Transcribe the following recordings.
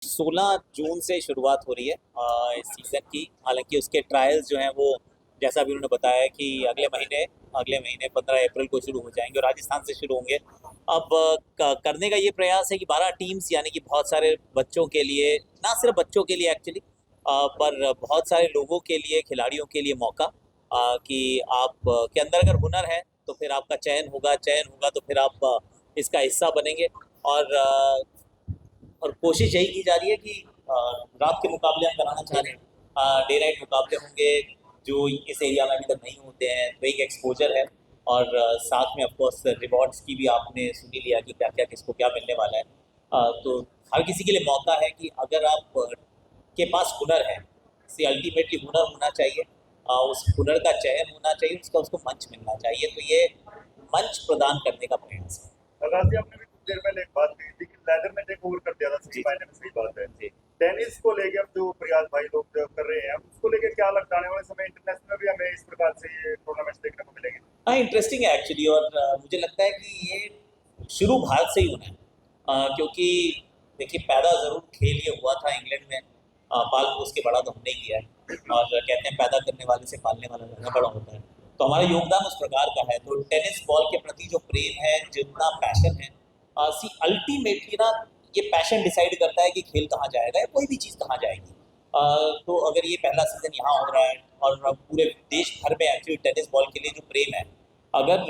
16 जून से शुरुआत हो रही है इस सीज़न की। हालांकि उसके ट्रायल्स जो हैं वो जैसा भी उन्होंने बताया कि अगले महीने 15 अप्रैल को शुरू हो जाएंगे और राजस्थान से शुरू होंगे। अब करने का ये प्रयास है कि 12 टीम्स यानी कि बहुत सारे बच्चों के लिए, ना सिर्फ बच्चों के लिए एक्चुअली, पर बहुत सारे लोगों के लिए, खिलाड़ियों के लिए मौका, कि आप के अंदर अगर हुनर है तो फिर आपका चयन होगा तो फिर आप इसका हिस्सा बनेंगे। और कोशिश यही की जा रही है कि रात के मुकाबले हम कराना चाह रहे हैं, डे नाइट मुकाबले होंगे जो इस एरिया में अभी तक नहीं होते हैं, तो एक एक्सपोजर है। और साथ में ऑफकोर्स रिवॉर्ड्स की भी आपने सुन ही लिया कि क्या क्या किसको क्या मिलने वाला है। तो हर किसी के लिए मौका है कि अगर आप के पास हुनर है, से अल्टीमेटली हुनर होना चाहिए, उस हुनर का चयन होना चाहिए, उसका उसको मंच मिलना चाहिए। तो ये मंच प्रदान करने का प्रयास है। राजी आपने भी कुछ देर पहले एक बात कही थी कि लेदर ने टेक ओवर कर दिया था, सही जी मायने में सही बात है। जी। टेनिस को लेके अब जो प्रयास भाई लोग जो कर रहे हैं, अब उसको लेके क्या लगता है आने वाले समय इंटरनेशनल भी हमें इस प्रकार से ये टूर्नामेंट्स देखने को मिलेंगे? हाँ, इंटरेस्टिंग है एक्चुअली। और मुझे लगता है कि ये शुरू भारत से ही होना है, क्योंकि देखिए पैदा ज़रूर खेल ये हुआ था इंग्लैंड में, पाल पोस के बड़ा तो हमने ही किया है। और कहते हैं पैदा करने वाले से पालने वाला ज़्यादा बड़ा होता है, तो हमारा योगदान उस प्रकार का है। तो टेनिस बॉल के प्रति जो प्रेम है, जितना पैशन है, सी अल्टीमेटली ना, ये पैशन डिसाइड करता है कि खेल कहाँ जाएगा या कोई भी चीज़ कहाँ जाएगी। तो अगर ये पहला सीज़न यहाँ हो रहा है और अब पूरे देश भर में एक्चुअली टेनिस बॉल के लिए जो प्रेम है, अगर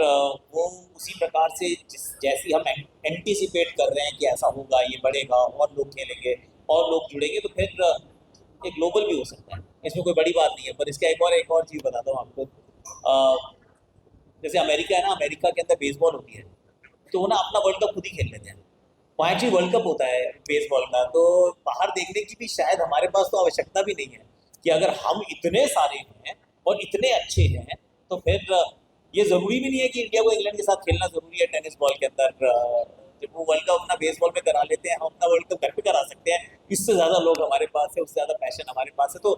वो उसी प्रकार से जैसी हम एंटीसिपेट कर रहे हैं कि ऐसा होगा, ये बढ़ेगा और लोग खेलेंगे और लोग जुड़ेंगे, तो फिर ये ग्लोबल भी हो सकता है। इसमें कोई बड़ी बात नहीं है। पर इसका एक और चीज़ बताता हूँ आपको। जैसे अमेरिका है ना, अमेरिका के अंदर बेसबॉल होती है, तो वो ना अपना वर्ल्ड कप खुद ही खेल लेते हैं। वहाँ एक्चुअली वर्ल्ड कप होता है बेसबॉल का, तो बाहर देखने की भी शायद हमारे पास तो आवश्यकता भी नहीं है। कि अगर हम इतने सारे हैं और इतने अच्छे हैं, तो फिर ये ज़रूरी भी नहीं है कि इंडिया को इंग्लैंड के साथ खेलना ज़रूरी है टेनिस बॉल के अंदर। जब वो वर्ल्ड कप अपना बेसबॉल में करा लेते हैं, हम अपना वर्ल्ड कप घर पे करा सकते हैं। इससे ज़्यादा लोग हमारे पास है, उससे ज़्यादा पैशन हमारे पास है। तो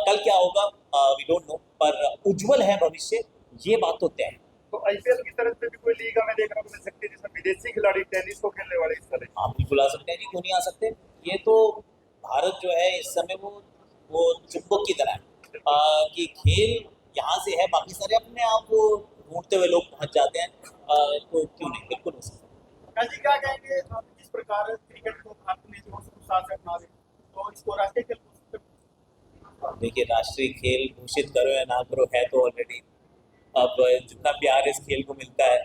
कल क्या होगा वी डोंट नो, पर उज्जवल है भविष्य, ये बात तो तय है। तो आईपीएल की तरफ से भी कोई लीग हमें देखने को मिल सकती है जिसमें विदेशी खिलाड़ी टेनिस को खेलने वाले इस तरह? आप बिल्कुल आ सकते हैं जी, क्यों नहीं आ सकते। ये तो भारत जो है इस समय वो चुंबक की तरह है, कि खेल यहाँ से है, बाकी सारे अपने आप वो ढूंढते हुए लोग पहुँच जाते हैं। तो क्यों नहीं, बिल्कुल हो सकता है। काजी क्या कहेंगे आप जिस प्रकार क्रिकेट को भारत में जो उत्साह से अपना रहे हैं, तो इसको राष्ट्रीय खेल देखिए, राष्ट्रीय खेल घोषित करो या ना करो, है तो ऑलरेडी। अब जितना प्यार इस खेल को मिलता है,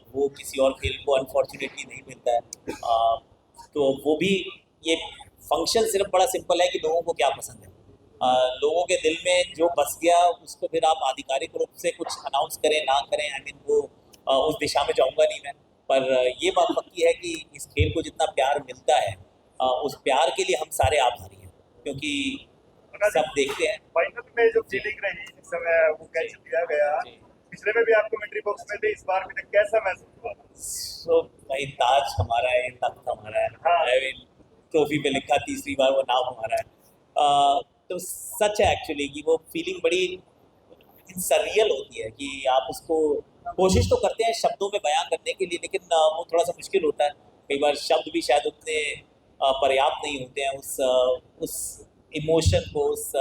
वो किसी और खेल को अनफॉर्चुनेटली नहीं मिलता है। तो वो भी, ये फंक्शन सिर्फ बड़ा सिंपल है कि लोगों को क्या पसंद है। लोगों के दिल में जो बस गया उसको फिर आप आधिकारिक रूप से कुछ अनाउंस करें ना करें, आई मीन वो उस दिशा में जाऊंगा नहीं मैं। पर ये बात पक्की है कि इस खेल को जितना प्यार मिलता है, उस प्यार के लिए हम सारे आभारी हैं, क्योंकि सब देखते हैं। फाइनल में जो फीलिंग रही जिस समय वो कैच दिया गया, जी। पिछले में भी आप कमेंट्री बॉक्स में थे, इस बार भी कैसा महसूस हुआ? सो भाई, ताज हमारा है, तख्त हमारा है। हाँ। आई मीन ट्रॉफी पे लिखा तीसरी बार वो नाम हमारा है। तो सच है एक्चुअली कि वो फीलिंग बड़ी सररियल होती है कि आप उसको कोशिश तो करते हैं शब्दों में बयां करने के लिए, लेकिन वो थोड़ा सा मुश्किल होता है। कई बार शब्द भी शायद उतने पर्याप्त नहीं होते हैं उस इमोशन को, उस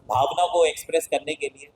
भावना को एक्सप्रेस करने के लिए।